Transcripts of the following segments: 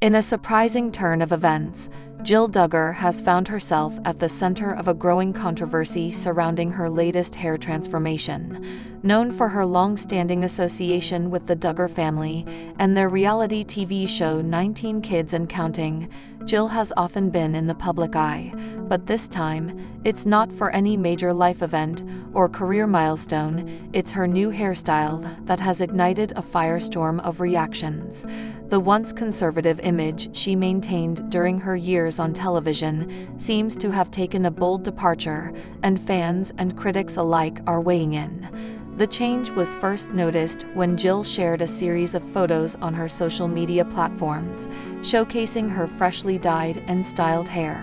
In a surprising turn of events, Jill Duggar has found herself at the center of a growing controversy surrounding her latest hair transformation. Known for her long-standing association with the Duggar family and their reality TV show 19 Kids and Counting, Jill has often been in the public eye, but this time, it's not for any major life event or career milestone. It's her new hairstyle that has ignited a firestorm of reactions. The once conservative image she maintained during her years on television seems to have taken a bold departure, and fans and critics alike are weighing in. The change was first noticed when Jill shared a series of photos on her social media platforms, showcasing her freshly dyed and styled hair.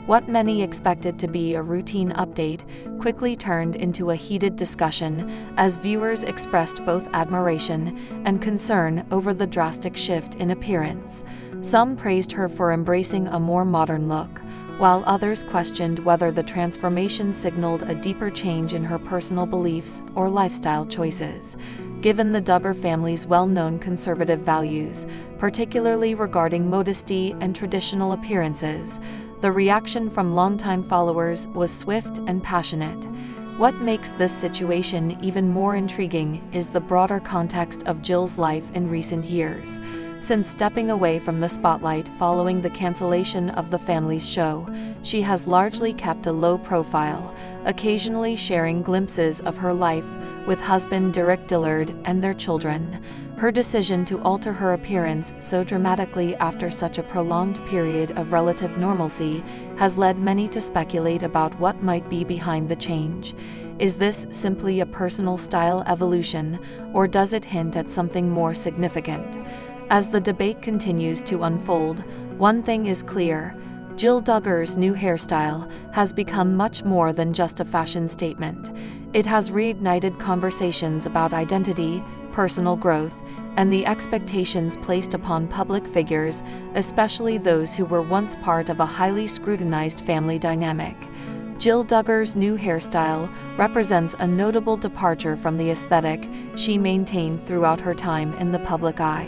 What many expected to be a routine update quickly turned into a heated discussion as viewers expressed both admiration and concern over the drastic shift in appearance. Some praised her for embracing a more modern look, while others questioned whether the transformation signaled a deeper change in her personal beliefs or lifestyle choices. Given the Duggar family's well-known conservative values, particularly regarding modesty and traditional appearances, the reaction from longtime followers was swift and passionate. What makes this situation even more intriguing is the broader context of Jill's life in recent years. Since stepping away from the spotlight following the cancellation of the family's show, she has largely kept a low profile, occasionally sharing glimpses of her life with husband Dugar and their children. Her decision to alter her appearance so dramatically after such a prolonged period of relative normalcy has led many to speculate about what might be behind the change. Is this simply a personal style evolution, or does it hint at something more significant? As the debate continues to unfold, one thing is clear: Jill Duggar's new hairstyle has become much more than just a fashion statement. It has reignited conversations about identity, personal growth, and the expectations placed upon public figures, especially those who were once part of a highly scrutinized family dynamic. Jill Duggar's new hairstyle represents a notable departure from the aesthetic she maintained throughout her time in the public eye.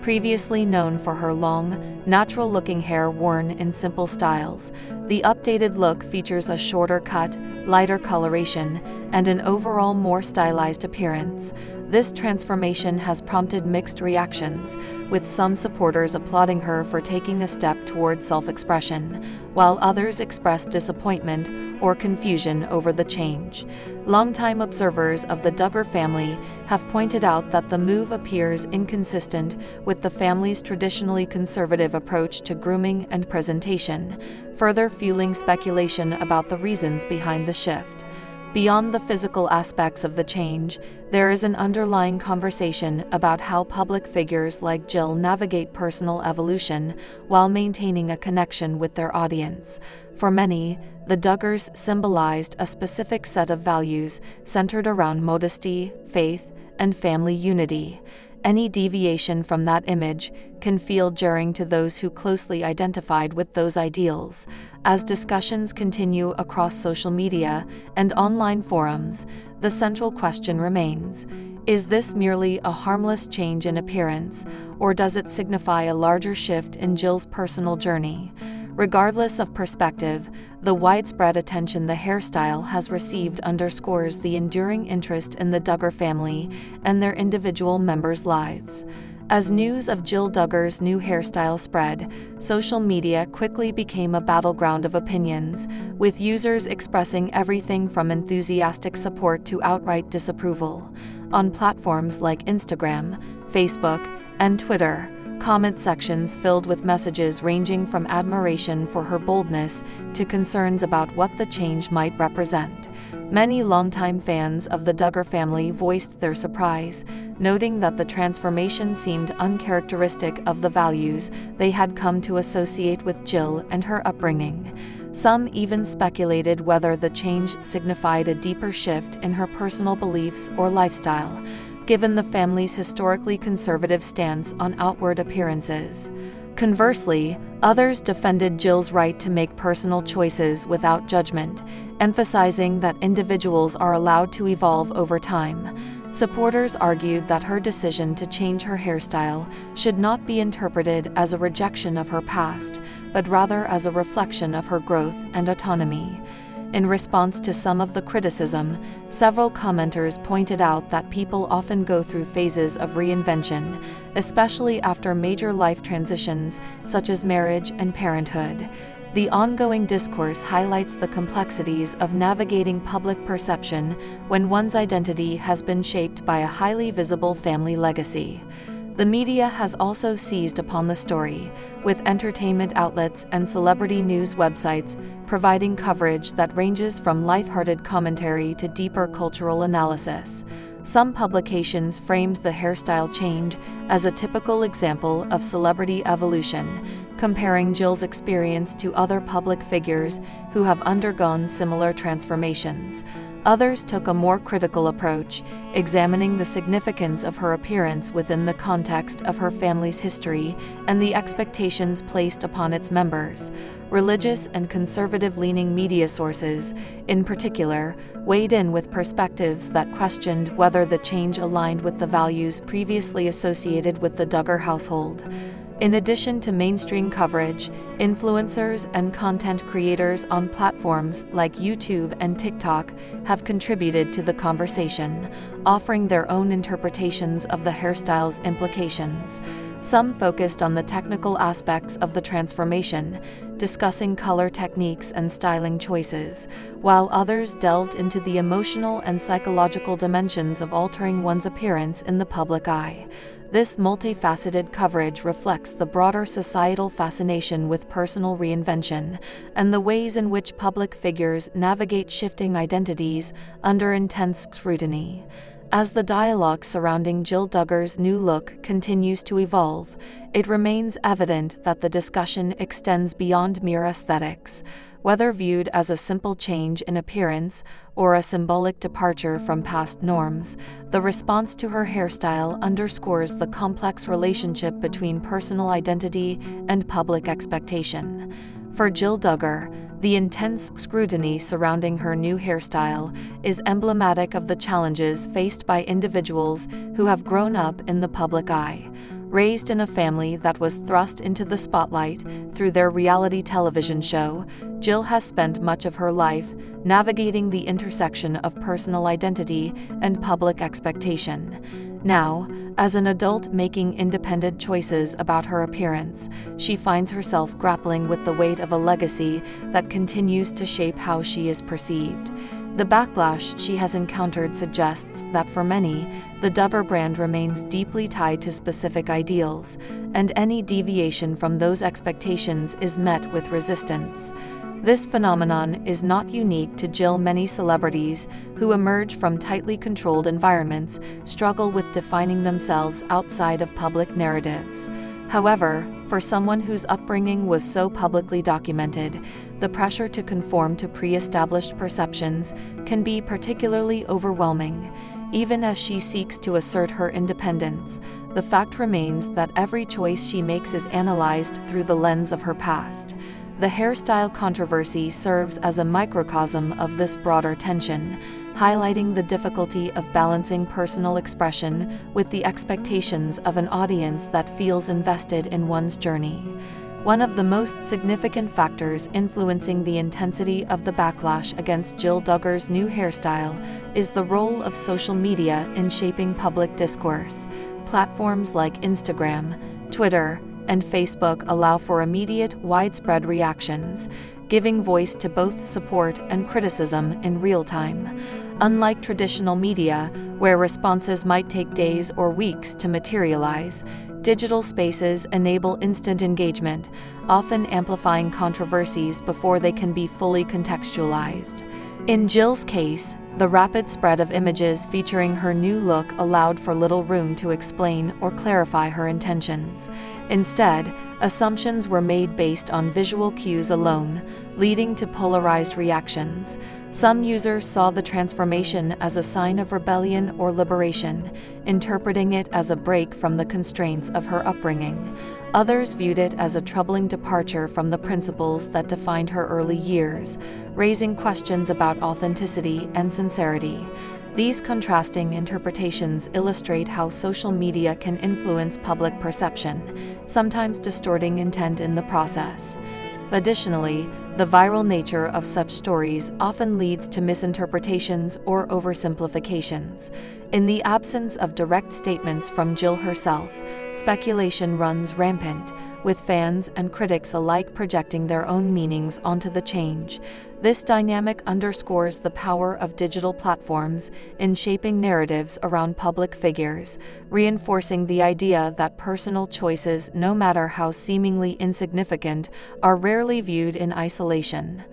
Previously known for her long, natural-looking hair worn in simple styles, the updated look features a shorter cut, lighter coloration, and an overall more stylized appearance. This transformation has prompted mixed reactions, with some supporters applauding her for taking a step toward self-expression, while others expressed disappointment or confusion over the change. Longtime observers of the Duggar family have pointed out that the move appears inconsistent with the family's traditionally conservative approach to grooming and presentation, further fueling speculation about the reasons behind the shift. Beyond the physical aspects of the change, there is an underlying conversation about how public figures like Jill navigate personal evolution while maintaining a connection with their audience. For many, the Duggars symbolized a specific set of values centered around modesty, faith, and family unity. Any deviation from that image can feel jarring to those who closely identified with those ideals. As discussions continue across social media and online forums, the central question remains: is this merely a harmless change in appearance, or does it signify a larger shift in Jill's personal journey? Regardless of perspective, the widespread attention the hairstyle has received underscores the enduring interest in the Duggar family and their individual members' lives. As news of Jill Duggar's new hairstyle spread, social media quickly became a battleground of opinions, with users expressing everything from enthusiastic support to outright disapproval. On platforms like Instagram, Facebook, and Twitter, comment sections filled with messages ranging from admiration for her boldness to concerns about what the change might represent. Many longtime fans of the Duggar family voiced their surprise, noting that the transformation seemed uncharacteristic of the values they had come to associate with Jill and her upbringing. Some even speculated whether the change signified a deeper shift in her personal beliefs or lifestyle, given the family's historically conservative stance on outward appearances. Conversely, others defended Jill's right to make personal choices without judgment, emphasizing that individuals are allowed to evolve over time. Supporters argued that her decision to change her hairstyle should not be interpreted as a rejection of her past, but rather as a reflection of her growth and autonomy. In response to some of the criticism, several commenters pointed out that people often go through phases of reinvention, especially after major life transitions such as marriage and parenthood. The ongoing discourse highlights the complexities of navigating public perception when one's identity has been shaped by a highly visible family legacy. The media has also seized upon the story, with entertainment outlets and celebrity news websites providing coverage that ranges from lighthearted commentary to deeper cultural analysis. Some publications framed the hairstyle change as a typical example of celebrity evolution, comparing Jill's experience to other public figures who have undergone similar transformations. Others took a more critical approach, examining the significance of her appearance within the context of her family's history and the expectations placed upon its members. Religious and conservative-leaning media sources, in particular, weighed in with perspectives that questioned whether the change aligned with the values previously associated with the Duggar household. In addition to mainstream coverage, influencers and content creators on platforms like YouTube and TikTok have contributed to the conversation, offering their own interpretations of the hairstyle's implications. Some focused on the technical aspects of the transformation, discussing color techniques and styling choices, while others delved into the emotional and psychological dimensions of altering one's appearance in the public eye. This multifaceted coverage reflects the broader societal fascination with personal reinvention and the ways in which public figures navigate shifting identities under intense scrutiny. As the dialogue surrounding Jill Duggar's new look continues to evolve, it remains evident that the discussion extends beyond mere aesthetics. Whether viewed as a simple change in appearance or a symbolic departure from past norms, the response to her hairstyle underscores the complex relationship between personal identity and public expectation. For Jill Duggar, the intense scrutiny surrounding her new hairstyle is emblematic of the challenges faced by individuals who have grown up in the public eye. Raised in a family that was thrust into the spotlight through their reality television show, Jill has spent much of her life navigating the intersection of personal identity and public expectation. Now, as an adult making independent choices about her appearance, she finds herself grappling with the weight of a legacy that continues to shape how she is perceived. The backlash she has encountered suggests that for many, the Duggar brand remains deeply tied to specific ideals, and any deviation from those expectations is met with resistance. This phenomenon is not unique to Jill. Many celebrities who emerge from tightly controlled environments struggle with defining themselves outside of public narratives. However, for someone whose upbringing was so publicly documented, the pressure to conform to pre-established perceptions can be particularly overwhelming. Even as she seeks to assert her independence, the fact remains that every choice she makes is analyzed through the lens of her past. The hairstyle controversy serves as a microcosm of this broader tension, highlighting the difficulty of balancing personal expression with the expectations of an audience that feels invested in one's journey. One of the most significant factors influencing the intensity of the backlash against Jill Duggar's new hairstyle is the role of social media in shaping public discourse. Platforms like Instagram, Twitter, and Facebook allow for immediate, widespread reactions, giving voice to both support and criticism in real time. Unlike traditional media, where responses might take days or weeks to materialize, digital spaces enable instant engagement, often amplifying controversies before they can be fully contextualized. In Jill's case, the rapid spread of images featuring her new look allowed for little room to explain or clarify her intentions. Instead, assumptions were made based on visual cues alone, leading to polarized reactions. Some users saw the transformation as a sign of rebellion or liberation, interpreting it as a break from the constraints of her upbringing. Others viewed it as a troubling departure from the principles that defined her early years, raising questions about authenticity and sincerity. These contrasting interpretations illustrate how social media can influence public perception, sometimes distorting intent in the process. Additionally, the viral nature of such stories often leads to misinterpretations or oversimplifications. In the absence of direct statements from Jill herself, speculation runs rampant, with fans and critics alike projecting their own meanings onto the change. This dynamic underscores the power of digital platforms in shaping narratives around public figures, reinforcing the idea that personal choices, no matter how seemingly insignificant, are rarely viewed in isolation.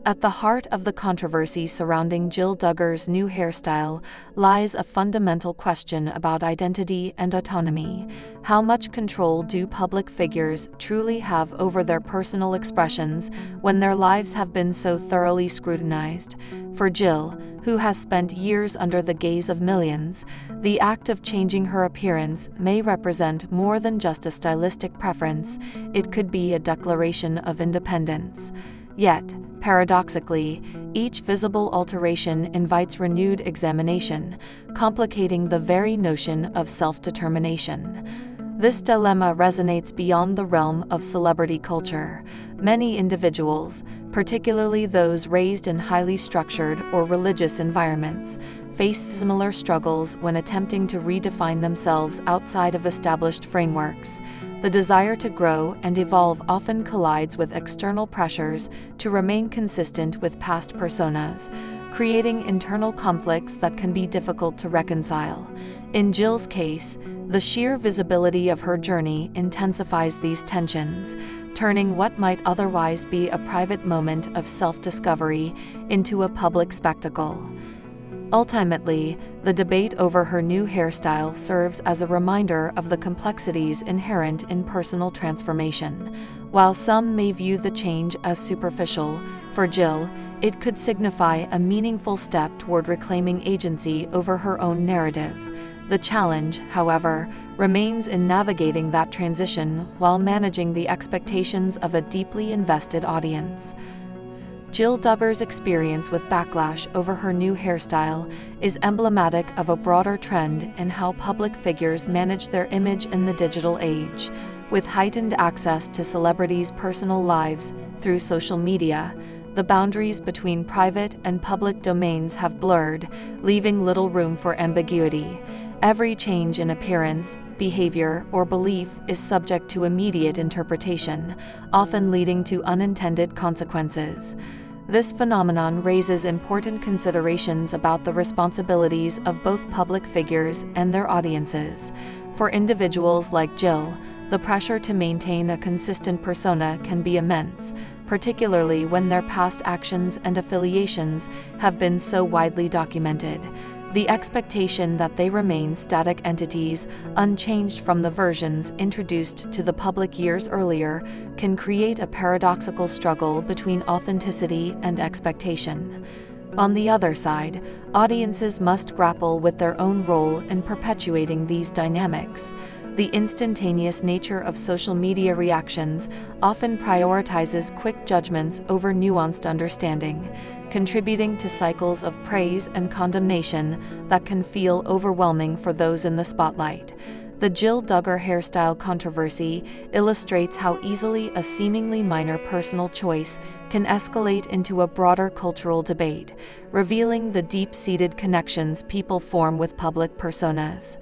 At the heart of the controversy surrounding Jill Duggar's new hairstyle lies a fundamental question about identity and autonomy. How much control do public figures truly have over their personal expressions when their lives have been so thoroughly scrutinized? For Jill, who has spent years under the gaze of millions, the act of changing her appearance may represent more than just a stylistic preference. It could be a declaration of independence. Yet, paradoxically, each visible alteration invites renewed examination, complicating the very notion of self-determination. This dilemma resonates beyond the realm of celebrity culture. Many individuals, particularly those raised in highly structured or religious environments, face similar struggles when attempting to redefine themselves outside of established frameworks. The desire to grow and evolve often collides with external pressures to remain consistent with past personas, creating internal conflicts that can be difficult to reconcile. In Jill's case, the sheer visibility of her journey intensifies these tensions, turning what might otherwise be a private moment of self-discovery into a public spectacle. Ultimately, the debate over her new hairstyle serves as a reminder of the complexities inherent in personal transformation. While some may view the change as superficial, for Jill, it could signify a meaningful step toward reclaiming agency over her own narrative. The challenge, however, remains in navigating that transition while managing the expectations of a deeply invested audience. Jill Duggar's experience with backlash over her new hairstyle is emblematic of a broader trend in how public figures manage their image in the digital age. With heightened access to celebrities' personal lives through social media, the boundaries between private and public domains have blurred, leaving little room for ambiguity. Every change in appearance, behavior, or belief is subject to immediate interpretation, often leading to unintended consequences. This phenomenon raises important considerations about the responsibilities of both public figures and their audiences. For individuals like Jill, the pressure to maintain a consistent persona can be immense, particularly when their past actions and affiliations have been so widely documented. The expectation that they remain static entities, unchanged from the versions introduced to the public years earlier, can create a paradoxical struggle between authenticity and expectation. On the other side, audiences must grapple with their own role in perpetuating these dynamics. The instantaneous nature of social media reactions often prioritizes quick judgments over nuanced understanding, contributing to cycles of praise and condemnation that can feel overwhelming for those in the spotlight. The Jill Duggar hairstyle controversy illustrates how easily a seemingly minor personal choice can escalate into a broader cultural debate, revealing the deep-seated connections people form with public personas.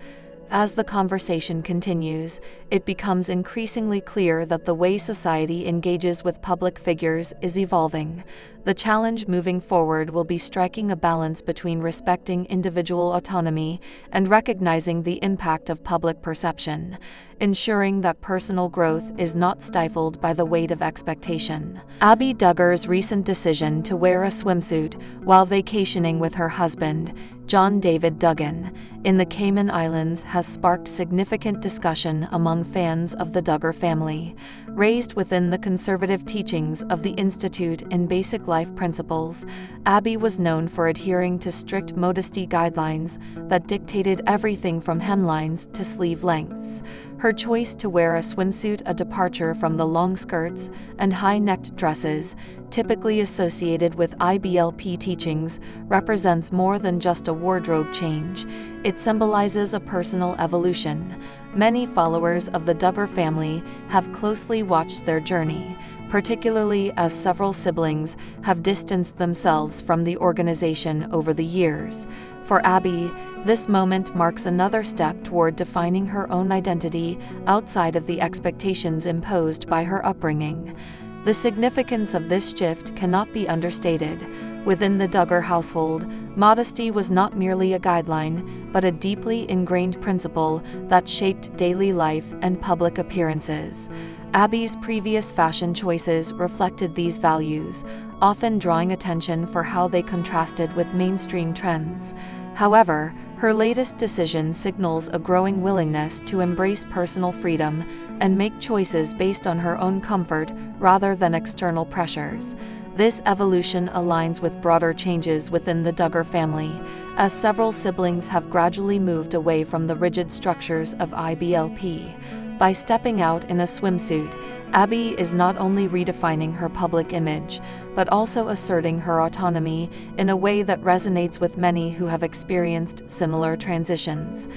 As the conversation continues, it becomes increasingly clear that the way society engages with public figures is evolving. The challenge moving forward will be striking a balance between respecting individual autonomy and recognizing the impact of public perception, ensuring that personal growth is not stifled by the weight of expectation. Abby Duggar's recent decision to wear a swimsuit while vacationing with her husband, John David Duggan, in the Cayman Islands has sparked significant discussion among fans of the Duggar family. Raised within the conservative teachings of the Institute in Basic Life Principles, Abby was known for adhering to strict modesty guidelines that dictated everything from hemlines to sleeve lengths. Her choice to wear a swimsuit, a departure from the long skirts and high-necked dresses, typically associated with IBLP teachings, represents more than just a wardrobe change. It symbolizes a personal evolution. Many followers of the Duggar family have closely watched their journey, particularly as several siblings have distanced themselves from the organization over the years. For Abby, this moment marks another step toward defining her own identity outside of the expectations imposed by her upbringing. The significance of this shift cannot be understated. Within the Duggar household, modesty was not merely a guideline, but a deeply ingrained principle that shaped daily life and public appearances. Abby's previous fashion choices reflected these values, often drawing attention for how they contrasted with mainstream trends. However, her latest decision signals a growing willingness to embrace personal freedom and make choices based on her own comfort rather than external pressures. This evolution aligns with broader changes within the Duggar family, as several siblings have gradually moved away from the rigid structures of IBLP. By stepping out in a swimsuit, Abby is not only redefining her public image, but also asserting her autonomy in a way that resonates with many who have experienced similar transitions.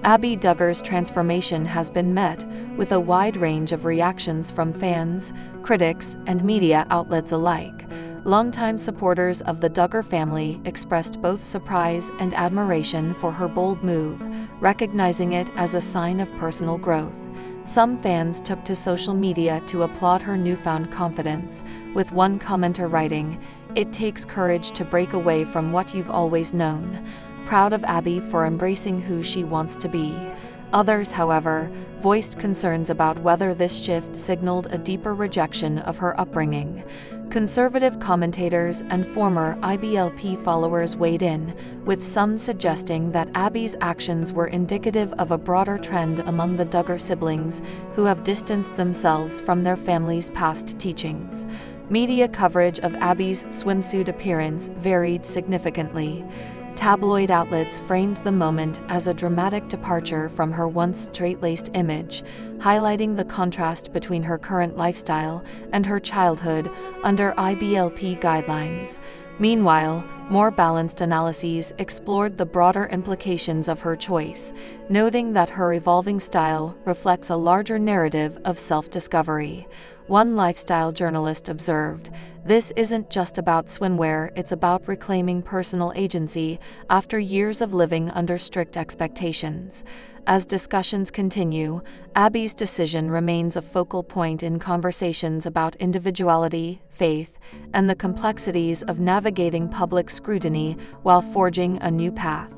Abby Duggar's transformation has been met with a wide range of reactions from fans, critics, and media outlets alike. Longtime supporters of the Duggar family expressed both surprise and admiration for her bold move, recognizing it as a sign of personal growth. Some fans took to social media to applaud her newfound confidence, with one commenter writing, "It takes courage to break away from what you've always known," proud of Abby for embracing who she wants to be. Others, however, voiced concerns about whether this shift signaled a deeper rejection of her upbringing. Conservative commentators and former IBLP followers weighed in, with some suggesting that Abby's actions were indicative of a broader trend among the Duggar siblings who have distanced themselves from their family's past teachings. Media coverage of Abby's swimsuit appearance varied significantly. Tabloid outlets framed the moment as a dramatic departure from her once straight-laced image, highlighting the contrast between her current lifestyle and her childhood under IBLP guidelines. Meanwhile, more balanced analyses explored the broader implications of her choice, noting that her evolving style reflects a larger narrative of self-discovery. One lifestyle journalist observed, "This isn't just about swimwear, it's about reclaiming personal agency after years of living under strict expectations." As discussions continue, Abby's decision remains a focal point in conversations about individuality, faith, and the complexities of navigating public scrutiny while forging a new path.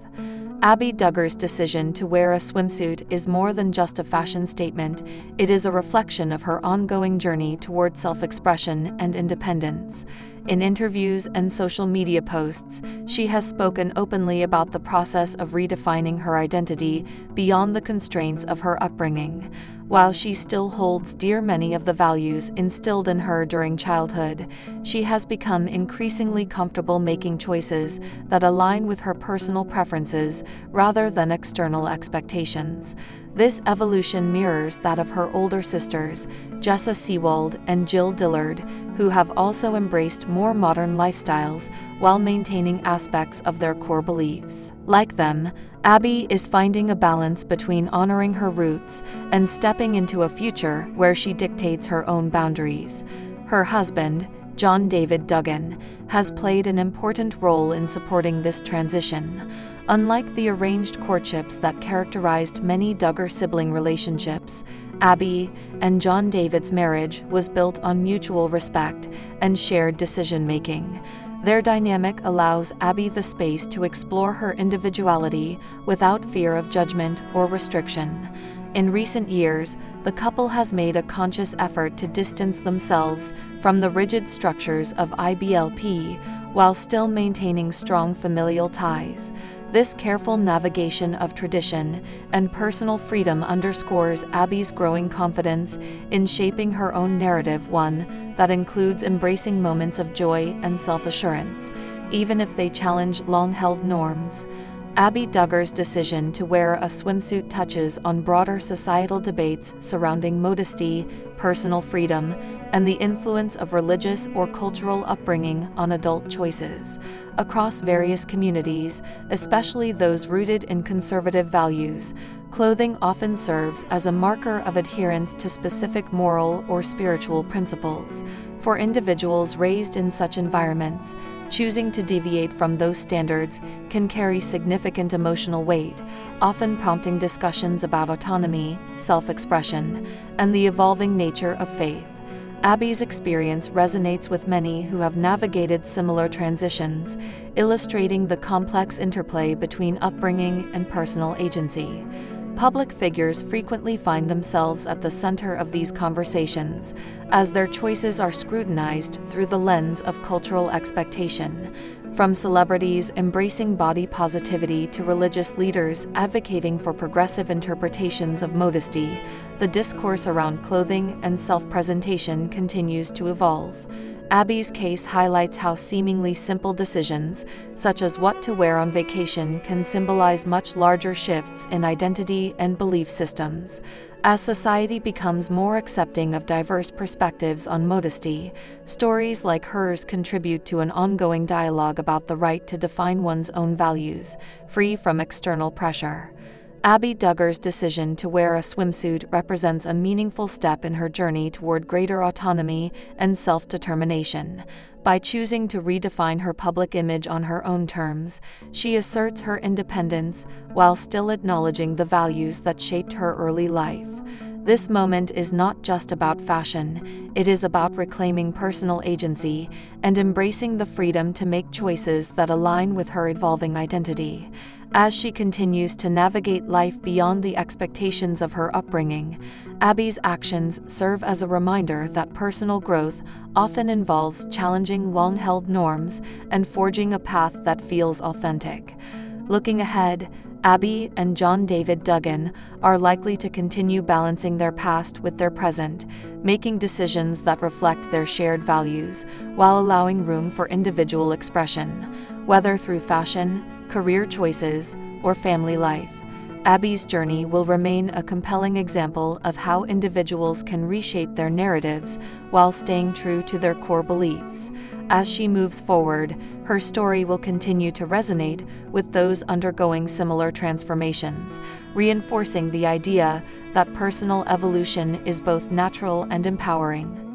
Abby Duggar's decision to wear a swimsuit is more than just a fashion statement, it is a reflection of her ongoing journey toward self-expression and independence. In interviews and social media posts, she has spoken openly about the process of redefining her identity beyond the constraints of her upbringing. While she still holds dear many of the values instilled in her during childhood, she has become increasingly comfortable making choices that align with her personal preferences rather than external expectations. This evolution mirrors that of her older sisters, Jessa Sewald and Jill Dillard, who have also embraced more modern lifestyles while maintaining aspects of their core beliefs. Like them, Abby is finding a balance between honoring her roots and stepping into a future where she dictates her own boundaries. Her husband, John David Duggan, has played an important role in supporting this transition. Unlike the arranged courtships that characterized many Duggar sibling relationships, Abby and John David's marriage was built on mutual respect and shared decision-making. Their dynamic allows Abby the space to explore her individuality without fear of judgment or restriction. In recent years, the couple has made a conscious effort to distance themselves from the rigid structures of IBLP while still maintaining strong familial ties. This careful navigation of tradition and personal freedom underscores Abby's growing confidence in shaping her own narrative, one that includes embracing moments of joy and self-assurance, even if they challenge long-held norms. Abby Duggar's decision to wear a swimsuit touches on broader societal debates surrounding modesty, personal freedom, and the influence of religious or cultural upbringing on adult choices. Across various communities, especially those rooted in conservative values, clothing often serves as a marker of adherence to specific moral or spiritual principles. For individuals raised in such environments, choosing to deviate from those standards can carry significant emotional weight, often prompting discussions about autonomy, self-expression, and the evolving nature of faith. Abby's experience resonates with many who have navigated similar transitions, illustrating the complex interplay between upbringing and personal agency. Public figures frequently find themselves at the center of these conversations, as their choices are scrutinized through the lens of cultural expectation. From celebrities embracing body positivity to religious leaders advocating for progressive interpretations of modesty, the discourse around clothing and self-presentation continues to evolve. Abby's case highlights how seemingly simple decisions, such as what to wear on vacation, can symbolize much larger shifts in identity and belief systems. As society becomes more accepting of diverse perspectives on modesty, stories like hers contribute to an ongoing dialogue about the right to define one's own values, free from external pressure. Abby Duggar's decision to wear a swimsuit represents a meaningful step in her journey toward greater autonomy and self-determination. By choosing to redefine her public image on her own terms, she asserts her independence while still acknowledging the values that shaped her early life. This moment is not just about fashion, it is about reclaiming personal agency and embracing the freedom to make choices that align with her evolving identity. As she continues to navigate life beyond the expectations of her upbringing, Abby's actions serve as a reminder that personal growth often involves challenging long-held norms and forging a path that feels authentic. Looking ahead, Abby and John David Duggan are likely to continue balancing their past with their present, making decisions that reflect their shared values, while allowing room for individual expression, whether through fashion, career choices, or family life. Abby's journey will remain a compelling example of how individuals can reshape their narratives while staying true to their core beliefs. As she moves forward, her story will continue to resonate with those undergoing similar transformations, reinforcing the idea that personal evolution is both natural and empowering.